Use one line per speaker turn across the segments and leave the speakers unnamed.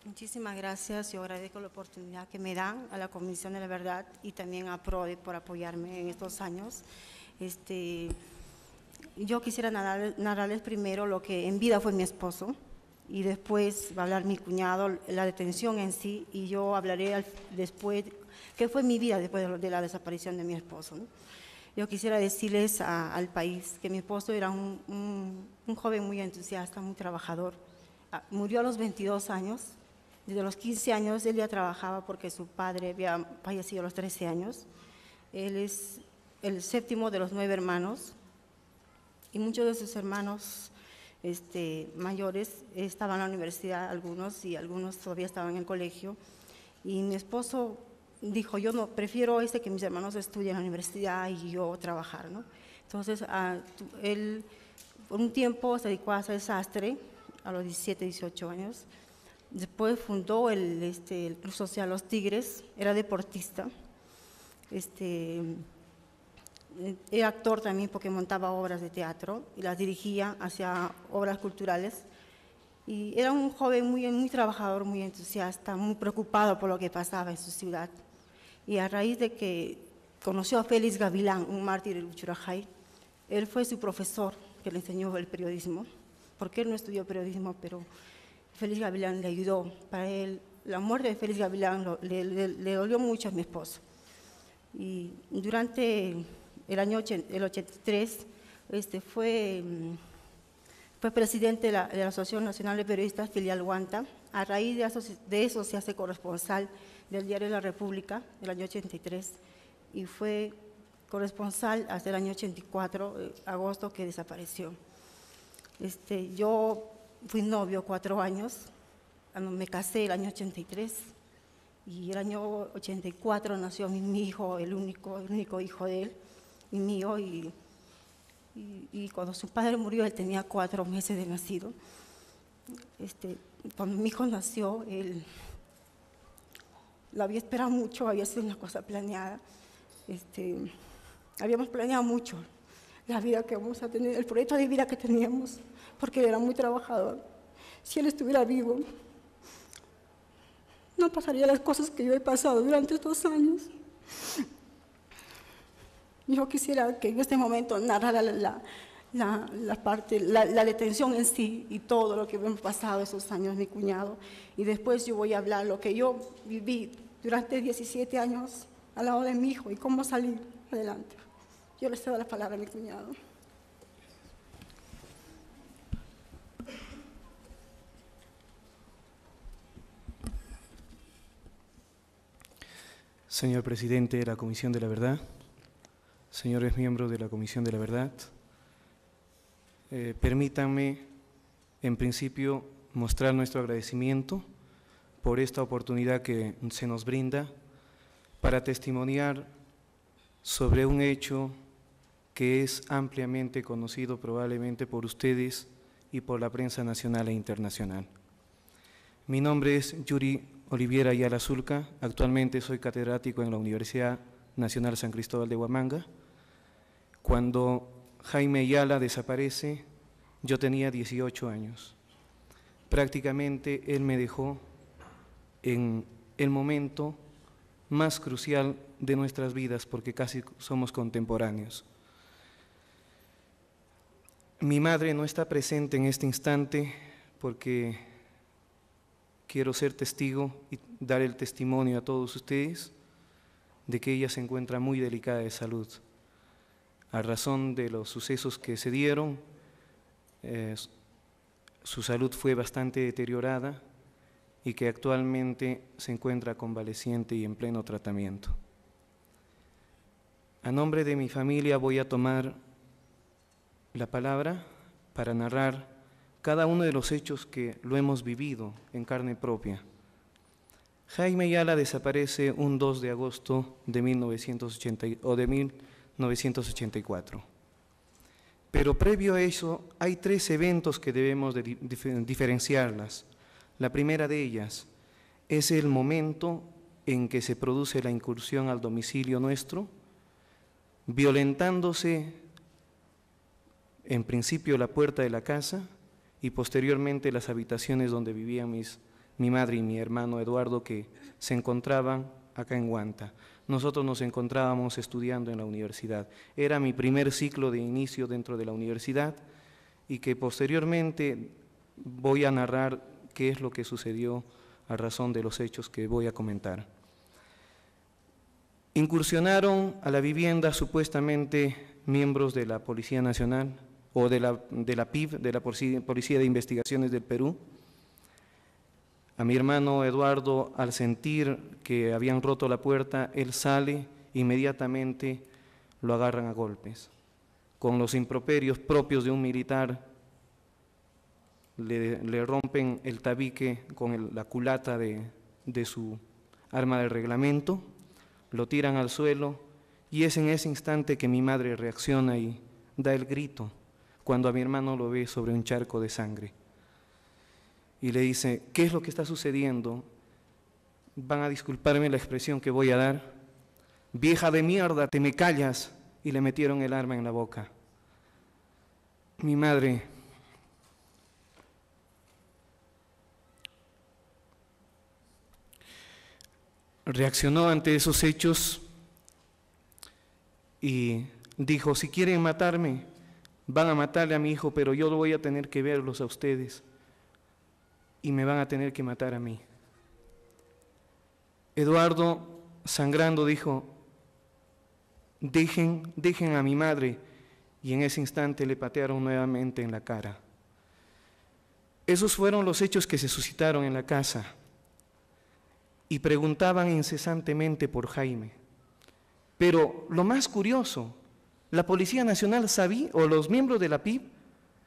Muchísimas gracias. Yo agradezco la oportunidad que me dan a la Comisión de la Verdad y también a PRODE por apoyarme en estos años. Yo quisiera narrarles primero lo que en vida fue mi esposo y después va a hablar mi cuñado, la detención en sí, y yo hablaré después qué fue mi vida después de la desaparición de mi esposo, ¿no? Yo quisiera decirles al país que mi esposo era un joven muy entusiasta, muy trabajador. Murió a los 22 años. Desde los 15 años él ya trabajaba porque su padre había fallecido a los 13 años. Él es el séptimo de los 9 hermanos y muchos de sus hermanos mayores estaban en la universidad, algunos, y algunos todavía estaban en el colegio. Y mi esposo dijo, yo no, prefiero que mis hermanos estudien en la universidad y yo trabajar, ¿no? Entonces, él por un tiempo se dedicó a hacer sastre a los 17, 18 años. Después fundó el Club Social Los Tigres, era deportista. Era actor también porque montaba obras de teatro y las dirigía hacia obras culturales. Y era un joven muy trabajador, muy entusiasta, muy preocupado por lo que pasaba en su ciudad. Y a raíz de que conoció a Félix Gavilán, un mártir del Uchurajay, él fue su profesor que le enseñó el periodismo, porque él no estudió periodismo, pero Félix Gavilán le ayudó. Para él, la muerte de Félix Gavilán le dolió mucho a mi esposo. Y durante el año 83 fue presidente de la Asociación Nacional de Periodistas, filial Huanta. A raíz de eso se hace corresponsal del Diario de la República del año 83 y fue corresponsal hasta el año 84, agosto, que desapareció. Yo fui novio 4 años, me casé el año 83 y el año 84 nació mi hijo, el único hijo de él y mío, y cuando su padre murió él tenía 4 meses de nacido. Cuando mi hijo nació, él lo había esperado mucho, había sido una cosa planeada. Habíamos planeado mucho la vida que vamos a tener, el proyecto de vida que teníamos, porque él era muy trabajador. Si él estuviera vivo, no pasaría las cosas que yo he pasado durante estos años. Yo quisiera que en este momento narrara la detención en sí y todo lo que hemos pasado esos años, mi cuñado. Y después yo voy a hablar lo que yo viví durante 17 años al lado de mi hijo y cómo salir adelante. Yo le cedo la palabra a mi cuñado.
Señor presidente de la Comisión de la Verdad, señores miembros de la Comisión de la Verdad, permítanme en principio mostrar nuestro agradecimiento por esta oportunidad que se nos brinda para testimoniar sobre un hecho que es ampliamente conocido probablemente por ustedes y por la prensa nacional e internacional. Mi nombre es Yuri Oliviera Ayala Zulca, actualmente soy catedrático en la Universidad Nacional San Cristóbal de Huamanga. Cuando Jaime Ayala desaparece, yo tenía 18 años. Prácticamente él me dejó en el momento más crucial de nuestras vidas, porque casi somos contemporáneos. Mi madre no está presente en este instante porque quiero ser testigo y dar el testimonio a todos ustedes de que ella se encuentra muy delicada de salud. A razón de los sucesos que se dieron, su salud fue bastante deteriorada y que actualmente se encuentra convaleciente y en pleno tratamiento. A nombre de mi familia voy a tomar la palabra para narrar cada uno de los hechos que lo hemos vivido en carne propia. Jaime Ayala desaparece un 2 de agosto de 1984. Pero previo a eso hay 3 eventos que debemos de diferenciarlas. La primera de ellas es el momento en que se produce la incursión al domicilio nuestro, violentándose en principio la puerta de la casa y posteriormente las habitaciones donde vivían mis mi madre y mi hermano Eduardo, que se encontraban acá en Huanta. Nosotros nos encontrábamos estudiando en la universidad. Era mi primer ciclo de inicio dentro de la universidad y que posteriormente voy a narrar qué es lo que sucedió a razón de los hechos que voy a comentar. Incursionaron a la vivienda supuestamente miembros de la Policía Nacional o de la PIB, de la Policía de Investigaciones del Perú. A mi hermano Eduardo, al sentir que habían roto la puerta, él sale, inmediatamente lo agarran a golpes. Con los improperios propios de un militar, le rompen el tabique con la culata de su arma de reglamento, lo tiran al suelo y es en ese instante que mi madre reacciona y da el grito cuando a mi hermano lo ve sobre un charco de sangre. Y le dice, ¿qué es lo que está sucediendo? Van a disculparme la expresión que voy a dar. Vieja de mierda, te me callas. Y le metieron el arma en la boca. Mi madre reaccionó ante esos hechos y dijo, si quieren matarme, van a matarle a mi hijo, pero yo voy a tener que verlos a ustedes y me van a tener que matar a mí. Eduardo, sangrando, dijo, dejen a mi madre, y en ese instante le patearon nuevamente en la cara. Esos fueron los hechos que se suscitaron en la casa y preguntaban incesantemente por Jaime. Pero lo más curioso, la Policía Nacional sabía, o los miembros de la PIB,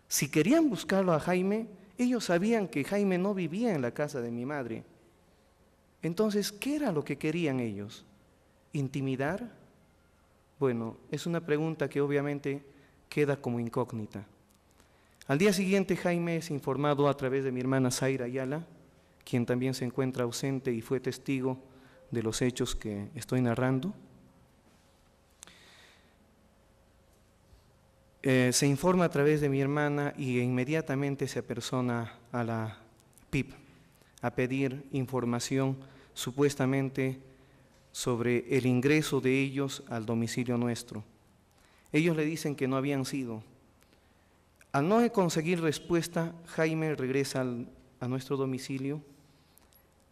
si querían buscarlo a Jaime, ellos sabían que Jaime no vivía en la casa de mi madre. Entonces, ¿qué era lo que querían ellos? ¿Intimidar? Bueno, es una pregunta que obviamente queda como incógnita. Al día siguiente, Jaime es informado a través de mi hermana Zaira Ayala, quien también se encuentra ausente y fue testigo de los hechos que estoy narrando. Se informa a través de mi hermana y inmediatamente se apersona a la PIB a pedir información supuestamente sobre el ingreso de ellos al domicilio nuestro. Ellos le dicen que no habían sido. Al no conseguir respuesta, Jaime regresa a nuestro domicilio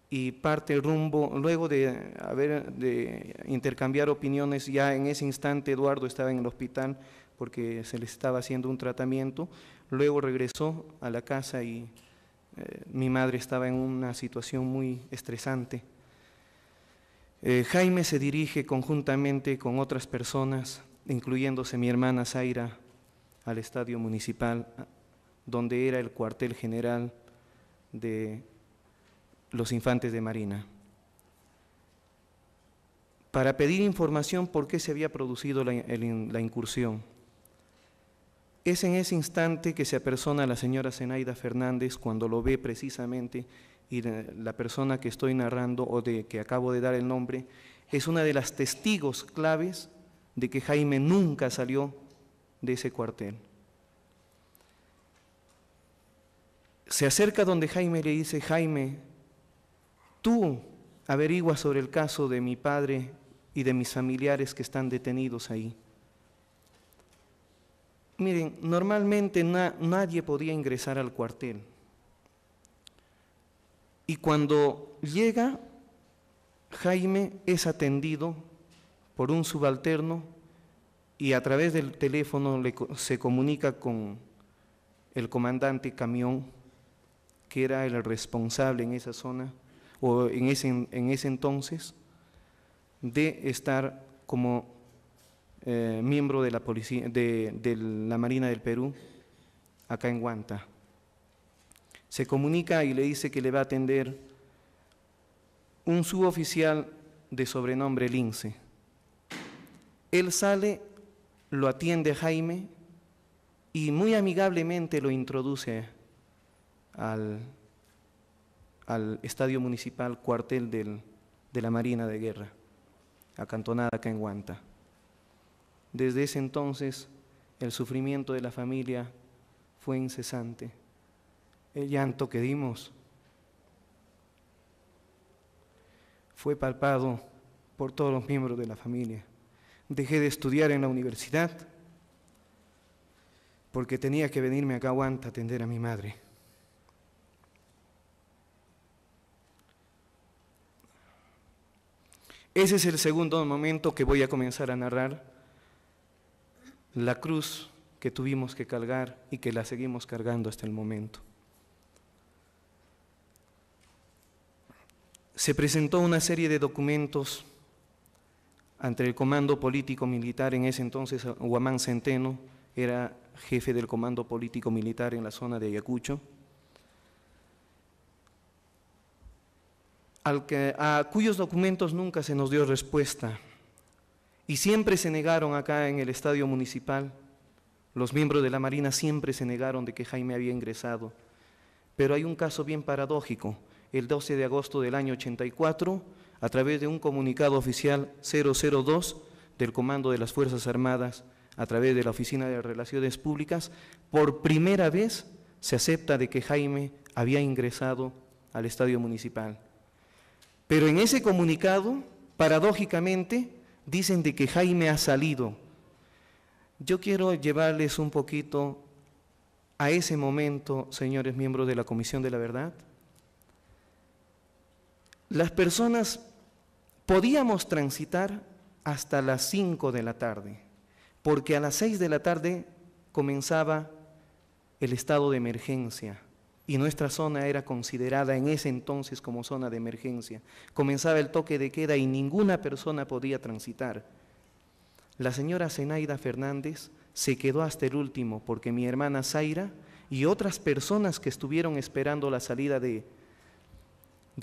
y parte rumbo, luego de intercambiar opiniones, ya en ese instante Eduardo estaba en el hospital porque se le estaba haciendo un tratamiento, luego regresó a la casa y mi madre estaba en una situación muy estresante. Jaime se dirige conjuntamente con otras personas, incluyéndose mi hermana Zaira, al estadio municipal, donde era el cuartel general de los infantes de Marina, para pedir información por qué se había producido la incursión. Es en ese instante que se apersona la señora Zenaida Fernández cuando lo ve precisamente, y la persona que estoy narrando o de que acabo de dar el nombre es una de las testigos claves de que Jaime nunca salió de ese cuartel. Se acerca donde Jaime le dice, Jaime, tú averiguas sobre el caso de mi padre y de mis familiares que están detenidos ahí. Miren, normalmente nadie podía ingresar al cuartel. Y cuando llega, Jaime es atendido por un subalterno y a través del teléfono se comunica con el comandante Camión, que era el responsable en esa zona, o en ese entonces, de estar como miembro de la policía, de la Marina del Perú, acá en Huanta. Se comunica y le dice que le va a atender un suboficial de sobrenombre Lince. Él sale, lo atiende a Jaime y muy amigablemente lo introduce al estadio municipal, cuartel de la Marina de Guerra, acantonada acá en Huanta. Desde ese entonces, el sufrimiento de la familia fue incesante. El llanto que dimos fue palpado por todos los miembros de la familia. Dejé de estudiar en la universidad porque tenía que venirme acá a Huanta a atender a mi madre. Ese es el segundo momento que voy a comenzar a narrar, la cruz que tuvimos que cargar y que la seguimos cargando hasta el momento. Se presentó una serie de documentos ante el comando político militar. En ese entonces Guamán Centeno era jefe del comando político militar en la zona de Ayacucho, a cuyos documentos nunca se nos dio respuesta y siempre se negaron acá en el estadio municipal. Los miembros de la Marina siempre se negaron de que Jaime había ingresado, pero hay un caso bien paradójico. El 12 de agosto del año 84, a través de un comunicado oficial 002 del Comando de las Fuerzas Armadas, a través de la Oficina de Relaciones Públicas, por primera vez se acepta de que Jaime había ingresado al estadio municipal. Pero en ese comunicado, paradójicamente, dicen de que Jaime ha salido. Yo quiero llevarles un poquito a ese momento, señores miembros de la Comisión de la Verdad. Las personas podíamos transitar hasta las 5 de la tarde, porque a las 6 de la tarde comenzaba el estado de emergencia y nuestra zona era considerada en ese entonces como zona de emergencia. Comenzaba el toque de queda y ninguna persona podía transitar. La señora Zenaida Fernández se quedó hasta el último porque mi hermana Zaira y otras personas que estuvieron esperando la salida de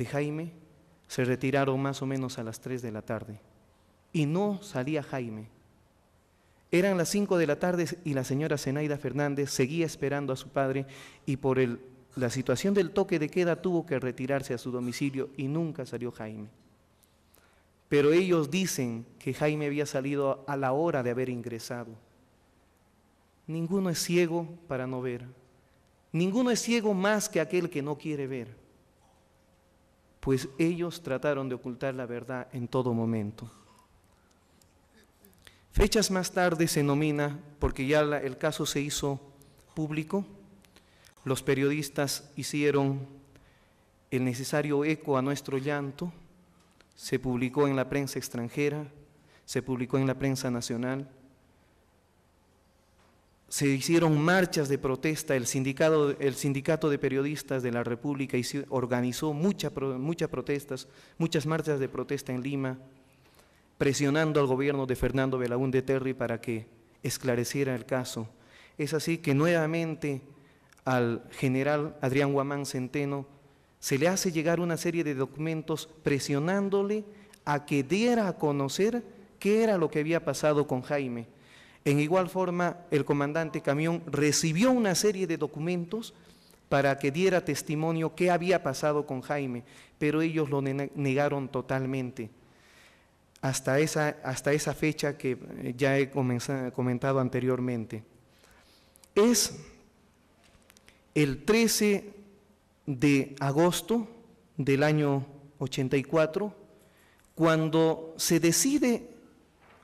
Jaime se retiraron más o menos a las 3 de la tarde y no salía Jaime. Eran las 5 de la tarde y la señora Zenaida Fernández seguía esperando a su padre y por la situación del toque de queda tuvo que retirarse a su domicilio y nunca salió Jaime. Pero ellos dicen que Jaime había salido a la hora de haber ingresado. Ninguno es ciego para no ver. Ninguno es ciego más que aquel que no quiere ver. Pues ellos trataron de ocultar la verdad en todo momento. Fechas más tarde se nomina, porque ya el caso se hizo público, los periodistas hicieron el necesario eco a nuestro llanto, se publicó en la prensa extranjera, se publicó en la prensa nacional, se hicieron marchas de protesta, el sindicato de periodistas de la República organizó muchas protestas, muchas marchas de protesta en Lima, presionando al gobierno de Fernando Belaúnde Terry para que esclareciera el caso. Es así que nuevamente al general Adrián Guamán Centeno se le hace llegar una serie de documentos presionándole a que diera a conocer qué era lo que había pasado con Jaime. En igual forma, el comandante Camión recibió una serie de documentos para que diera testimonio qué había pasado con Jaime, pero ellos lo negaron totalmente. Hasta esa fecha que ya he comentado anteriormente. Es el 13 de agosto del año 84 cuando se decide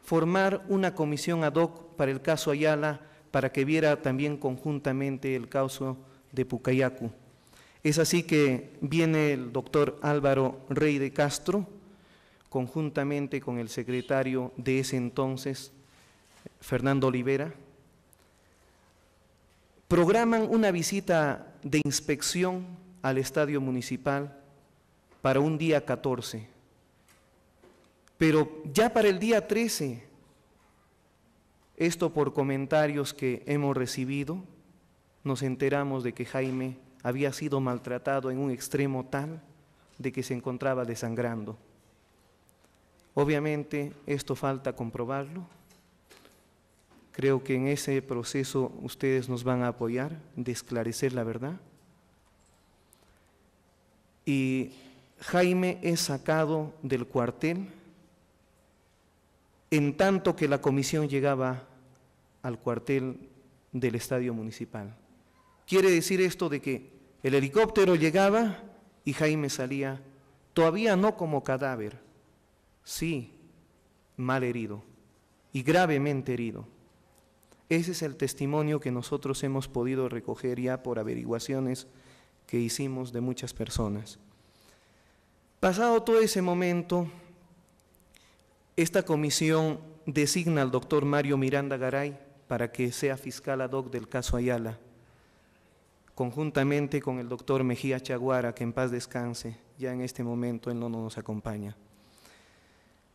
formar una comisión ad hoc para el caso Ayala para que viera también conjuntamente el caso de Pucayacu. Es así que viene el doctor Álvaro Rey de Castro, conjuntamente con el secretario de ese entonces, Fernando Olivera, programan una visita de inspección al estadio municipal para un día 14. Pero ya para el día 13, esto por comentarios que hemos recibido, nos enteramos de que Jaime había sido maltratado en un extremo tal de que se encontraba desangrando. Obviamente esto falta comprobarlo. Creo que en ese proceso ustedes nos van a apoyar de esclarecer la verdad. Y Jaime es sacado del cuartel en tanto que la comisión llegaba al cuartel del estadio municipal. Quiere decir esto de que el helicóptero llegaba y Jaime salía, todavía no como cadáver, sí, mal herido y gravemente herido. Ese es el testimonio que nosotros hemos podido recoger ya por averiguaciones que hicimos de muchas personas. Pasado todo ese momento, esta comisión designa al doctor Mario Miranda Garay para que sea fiscal ad hoc del caso Ayala, conjuntamente con el doctor Mejía Chaguara, que en paz descanse, ya en este momento él no nos acompaña.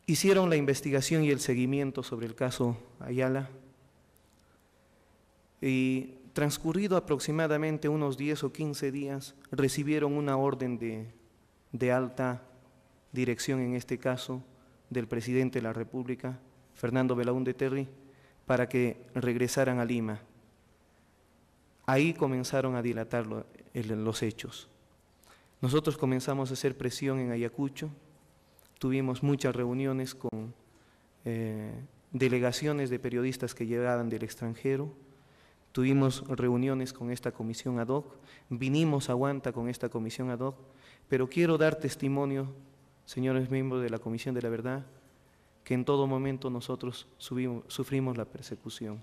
Hicieron la investigación y el seguimiento sobre el caso Ayala y transcurrido aproximadamente unos 10 o 15 días, recibieron una orden de alta dirección, en este caso, del presidente de la República, Fernando Belaúnde Terry, para que regresaran a Lima. Ahí comenzaron a dilatar los hechos. Nosotros comenzamos a hacer presión en Ayacucho, tuvimos muchas reuniones con delegaciones de periodistas que llegaban del extranjero, tuvimos reuniones con esta comisión ad hoc, vinimos a Huanta con esta comisión ad hoc, pero quiero dar testimonio, señores miembros de la Comisión de la Verdad, que en todo momento nosotros sufrimos la persecución.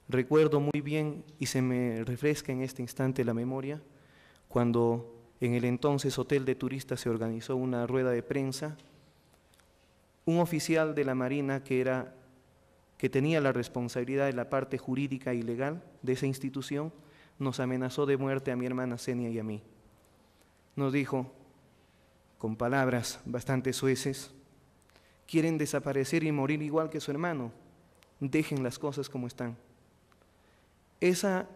Recuerdo muy bien, y se me refresca en este instante la memoria, cuando en el entonces Hotel de Turistas se organizó una rueda de prensa, un oficial de la Marina que tenía la responsabilidad de la parte jurídica y legal de esa institución, nos amenazó de muerte a mi hermana Senia y a mí. Nos dijo, con palabras bastante soeces, quieren desaparecer y morir igual que su hermano, dejen las cosas como están. Esa,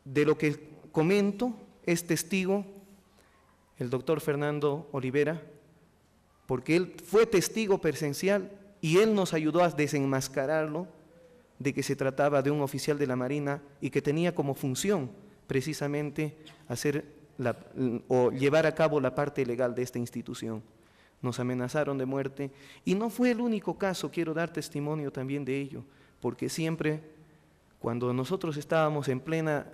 de lo que comento, es testigo el doctor Fernando Olivera, porque él fue testigo presencial y él nos ayudó a desenmascararlo de que se trataba de un oficial de la Marina y que tenía como función precisamente llevar a cabo la parte legal de esta institución. Nos amenazaron de muerte y no fue el único caso, quiero dar testimonio también de ello, porque siempre cuando nosotros estábamos en plena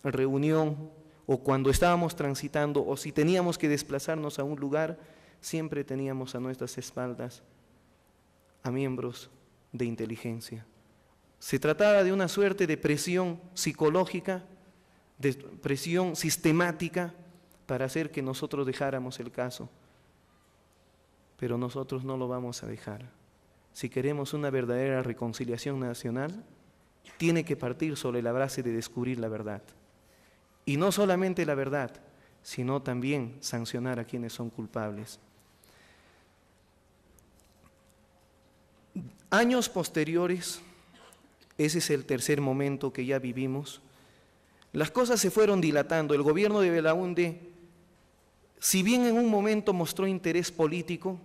reunión o cuando estábamos transitando o si teníamos que desplazarnos a un lugar, siempre teníamos a nuestras espaldas a miembros de inteligencia. Se trataba de una suerte de presión psicológica, de presión sistemática para hacer que nosotros dejáramos el caso. Pero nosotros no lo vamos a dejar. Si queremos una verdadera reconciliación nacional, tiene que partir sobre la base de descubrir la verdad. Y no solamente la verdad, sino también sancionar a quienes son culpables. Años posteriores, ese es el tercer momento que ya vivimos, las cosas se fueron dilatando. El gobierno de Belaúnde, si bien en un momento mostró interés político,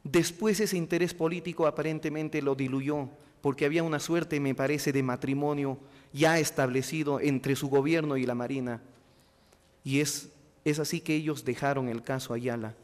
después ese interés político aparentemente lo diluyó, porque había una suerte, me parece, de matrimonio ya establecido entre su gobierno y la Marina. Y es así que ellos dejaron el caso Ayala.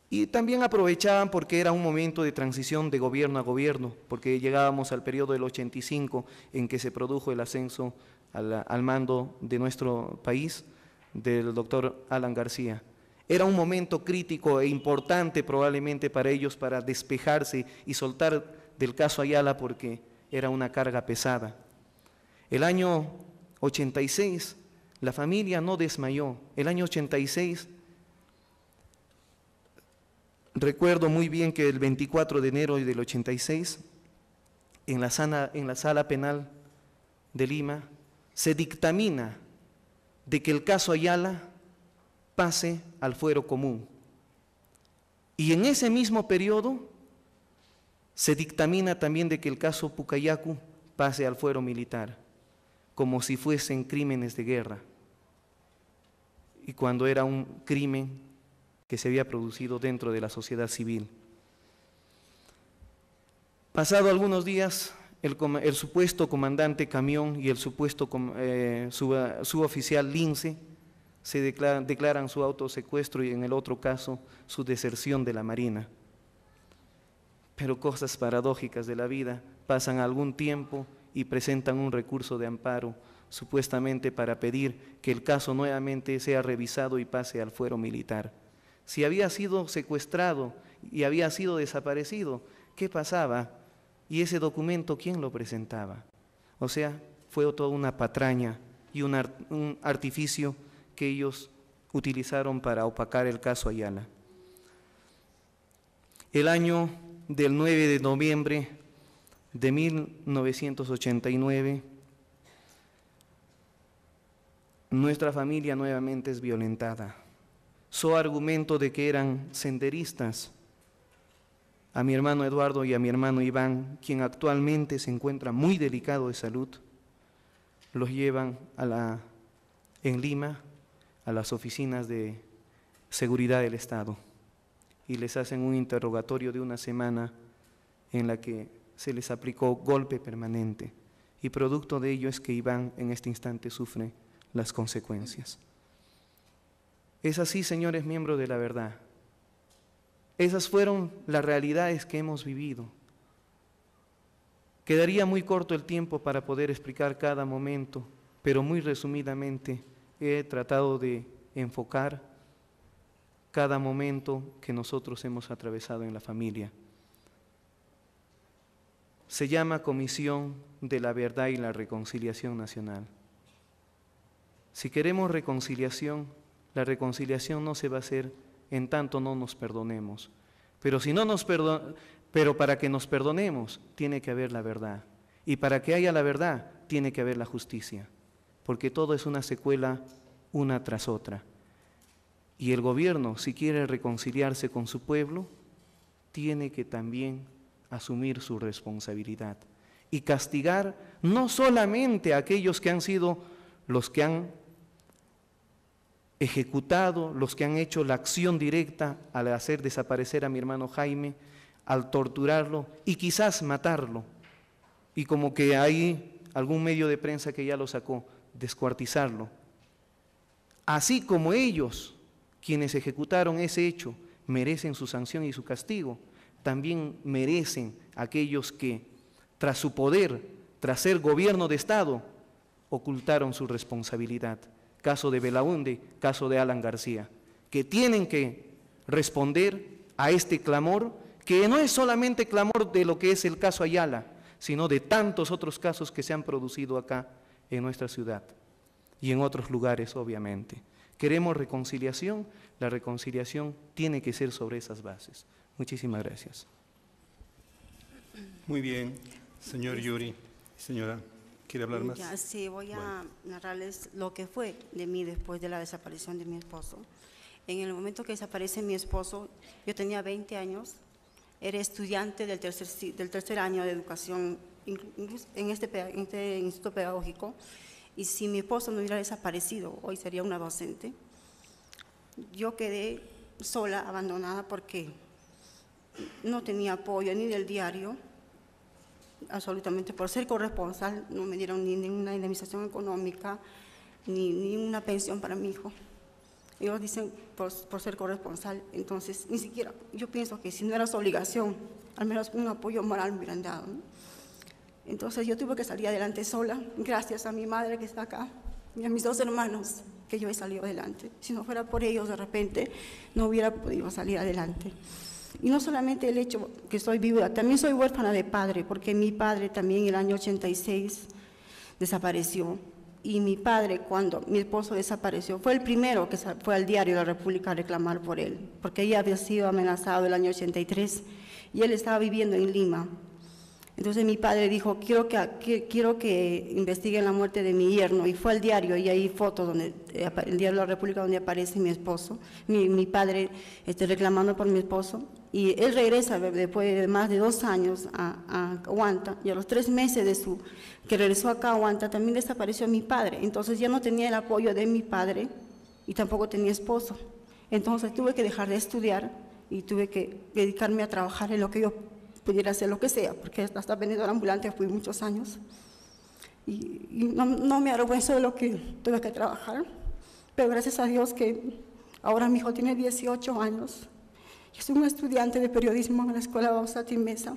Y también aprovechaban porque era un momento de transición de gobierno a gobierno, porque llegábamos al periodo del 85 en que se produjo el ascenso al mando de nuestro país del doctor Alan García. Era un momento crítico e importante probablemente para ellos para despejarse y soltar del caso Ayala porque era una carga pesada. El año 86 la familia no desmayó. El año 86 recuerdo muy bien que el 24 de enero del 86 en la sala penal de Lima se dictamina de que el caso Ayala pase al fuero común. Y en ese mismo periodo se dictamina también de que el caso Pucayacu pase al fuero militar, como si fuesen crímenes de guerra, y cuando era un crimen que se había producido dentro de la sociedad civil. Pasado algunos días, el supuesto comandante Camión y el supuesto suboficial Lince se declaran su autosecuestro y en el otro caso su deserción de la Marina. Pero cosas paradójicas de la vida, pasan algún tiempo y presentan un recurso de amparo, supuestamente para pedir que el caso nuevamente sea revisado y pase al fuero militar. Si había sido secuestrado y había sido desaparecido, ¿qué pasaba? Y ese documento, ¿quién lo presentaba? O sea, fue toda una patraña y un artificio que ellos utilizaron para opacar el caso Ayala. El año del 9 de noviembre de 1989, nuestra familia nuevamente es violentada. So argumento de que eran senderistas, a mi hermano Eduardo y a mi hermano Iván, quien actualmente se encuentra muy delicado de salud, los llevan en Lima a las oficinas de seguridad del Estado y les hacen un interrogatorio de una semana en la que se les aplicó golpe permanente, y producto de ello es que Iván en este instante sufre las consecuencias. Es así, señores miembros de la verdad. Esas fueron las realidades que hemos vivido. Quedaría muy corto el tiempo para poder explicar cada momento, pero muy resumidamente he tratado de enfocar cada momento que nosotros hemos atravesado en la familia. Se llama Comisión de la Verdad y la Reconciliación Nacional. Si queremos reconciliación, la reconciliación no se va a hacer en tanto no nos perdonemos. Pero para que nos perdonemos tiene que haber la verdad. Y para que haya la verdad tiene que haber la justicia. Porque todo es una secuela una tras otra. Y el gobierno, si quiere reconciliarse con su pueblo, tiene que también asumir su responsabilidad y castigar no solamente a aquellos que han sido los que han ejecutado, los que han hecho la acción directa al hacer desaparecer a mi hermano Jaime, al torturarlo y quizás matarlo, y como que hay algún medio de prensa que ya lo sacó, descuartizarlo. Así como ellos, quienes ejecutaron ese hecho, merecen su sanción y su castigo, también merecen aquellos que, tras su poder, tras ser gobierno de Estado, ocultaron su responsabilidad. Caso de Belaúnde, caso de Alan García, que tienen que responder a este clamor, que no es solamente clamor de lo que es el caso Ayala, sino de tantos otros casos que se han producido acá en nuestra ciudad y en otros lugares, obviamente. Queremos reconciliación, la reconciliación tiene que ser sobre esas bases. Muchísimas gracias.
Muy bien, señor Yuri. Señora, ¿quiere hablar más?
Ya, sí, voy a narrarles lo que fue de mí después de la desaparición de mi esposo. En el momento que desaparece mi esposo, yo tenía 20 años, era estudiante del tercer año de educación en este instituto pedagógico, y si mi esposo no hubiera desaparecido, hoy sería una docente. Yo quedé sola, abandonada, porque no tenía apoyo ni del diario, absolutamente. Por ser corresponsal no me dieron ni ninguna indemnización económica, ni una pensión para mi hijo. Ellos dicen por ser corresponsal, entonces ni siquiera, yo pienso que si no era su obligación, al menos un apoyo moral me hubieran dado, ¿no? Entonces yo tuve que salir adelante sola, gracias a mi madre que está acá y a mis 2 hermanos, que yo he salido adelante. Si no fuera por ellos, de repente no hubiera podido salir adelante. Y no solamente el hecho que soy viuda, también soy huérfana de padre, porque mi padre también en el año 86 desapareció. Y mi padre, cuando mi esposo desapareció, fue el primero que fue al diario de la República a reclamar por él, porque ella había sido amenazado el año 83 y él estaba viviendo en Lima. Entonces mi padre dijo, quiero que investiguen la muerte de mi yerno, y fue al diario, y hay fotos donde el diario de la República donde aparece mi esposo, mi padre reclamando por mi esposo, y él regresa después de más de 2 años a Huanta, y a los 3 meses que regresó acá a Huanta también desapareció mi padre. Entonces ya no tenía el apoyo de mi padre y tampoco tenía esposo. Entonces tuve que dejar de estudiar y tuve que dedicarme a trabajar en lo que yo pudiera hacer, lo que sea, porque hasta vendedora ambulante fui muchos años. Y no me avergüenzo de lo que tuve que trabajar, pero gracias a Dios que ahora mi hijo tiene 18 años. Yo soy un estudiante de periodismo en la Escuela Bausati Mesa.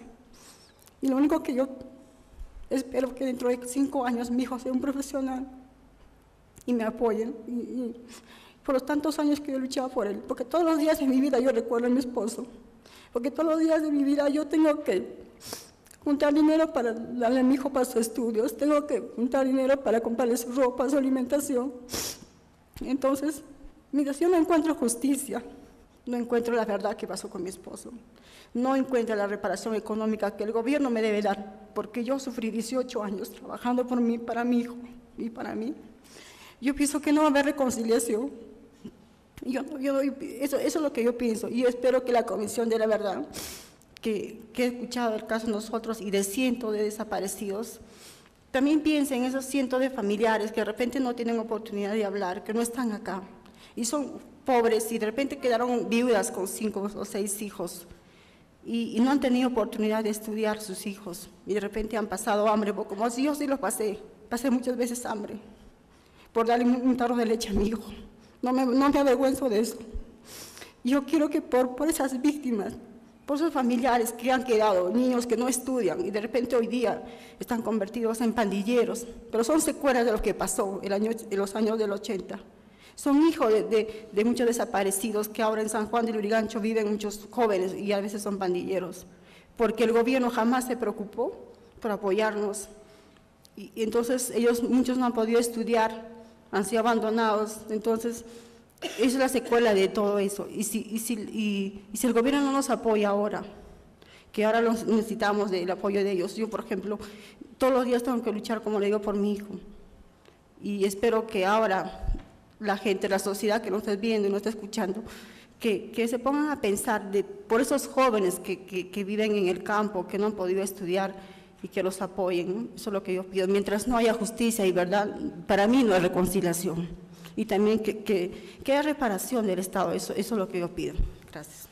Y lo único que yo espero que dentro de 5 años mi hijo sea un profesional y me apoyen.
por los tantos años que yo luchaba por él, porque todos los días de mi vida yo recuerdo a mi esposo, porque todos los días de mi vida yo tengo que juntar dinero para darle a mi hijo para sus estudios, tengo que juntar dinero para comprarle su ropa, su alimentación. Entonces, mientras yo no encuentro justicia, no encuentro la verdad que pasó con mi esposo, no encuentro la reparación económica que el gobierno me debe dar, porque yo sufrí 18 años trabajando por mí, para mi hijo y para mí. Yo pienso que no va a haber reconciliación. Eso es lo que yo pienso, y yo espero que la Comisión de la Verdad, que he escuchado el caso de nosotros y de cientos de desaparecidos, también piense en esos cientos de familiares que de repente no tienen oportunidad de hablar, que no están acá, y son pobres y de repente quedaron viudas con 5 o 6 hijos, y no han tenido oportunidad de estudiar sus hijos, y de repente han pasado hambre, porque como yo sí los pasé muchas veces hambre, por darle un tarro de leche a mi hijo. No me avergüenzo de eso. Yo quiero que por esas víctimas, por esos familiares que han quedado, niños que no estudian y de repente hoy día están convertidos en pandilleros, pero son secuelas de lo que pasó en los años del 80. Son hijos de muchos desaparecidos que ahora en San Juan de Lurigancho viven muchos jóvenes y a veces son pandilleros, porque el gobierno jamás se preocupó por apoyarnos. Y entonces muchos no han podido estudiar, han sido abandonados. Entonces, esa es la secuela de todo eso. Y si el gobierno no nos apoya ahora, que ahora necesitamos del apoyo de ellos. Yo, por ejemplo, todos los días tengo que luchar, como le digo, por mi hijo. Y espero que ahora la gente, la sociedad que nos está viendo y nos está escuchando, que se pongan a pensar por esos jóvenes que viven en el campo, que no han podido estudiar, y que los apoyen. Eso es lo que yo pido. Mientras no haya justicia y verdad, para mí no hay reconciliación. Y también que haya reparación del Estado. Eso es lo que yo pido. Gracias.